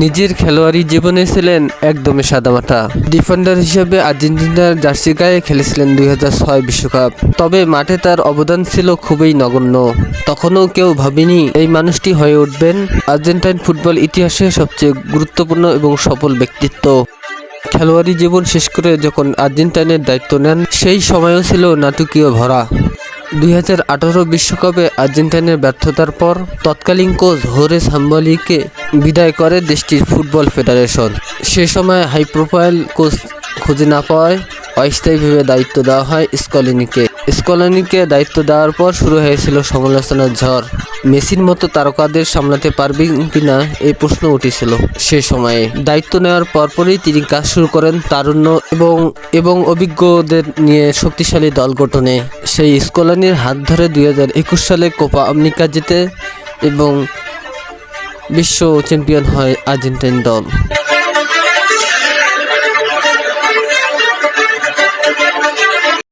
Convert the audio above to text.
নিজের খেলোয়াড়ি জীবনে ছিলেন একদমই সাদামাটা। ডিফেন্ডার হিসেবে আর্জেন্টিনার জার্সি গায়ে খেলেছিলেন 2006 বিশ্বকাপ। তবে মাঠে তার অবদান ছিল খুবই নগণ্য। তখনও কেউ ভাবেনি এই মানুষটি হয়ে উঠবেন আর্জেন্টাইন ফুটবল ইতিহাসে সবচেয়ে গুরুত্বপূর্ণ এবং সফল ব্যক্তিত্ব। খেলোয়াড়ি জীবন শেষ করে যখন আর্জেন্টাইনের দায়িত্ব নেন, সেই সময়ও ছিল নাটকীয় ভরা। 2018 বিশ্বকাপে আর্জেন্টাইনের ব্যর্থতার পর তৎকালীন কোচ হোরে সাম্পাওলিকে বিদায় করে দেশটির ফুটবল ফেডারেশন। সে সময় হাই প্রোফাইল কোচ খুঁজে না পাওয়ায় অস্থায়ীভাবে দায়িত্ব দেওয়া হয় স্কলোনিকে দায়িত্ব দেওয়ার পর শুরু হয়েছিল সমালোচনার ঝড়। মেসির মতো তারকাদের সামলাতে পারবেন কিনা এই প্রশ্ন উঠেছিল সে সময়ে। দায়িত্ব নেওয়ার পরপরই তিনি কাজ শুরু করেন তারুণ্য এবং অভিজ্ঞদের নিয়ে শক্তিশালী দল গঠনে। সেই স্কলোনির হাত ধরে 2021 সালে কোপা আমেরিকা জিতে এবং বিশ্ব চ্যাম্পিয়ন হয় আর্জেন্টাইন দল।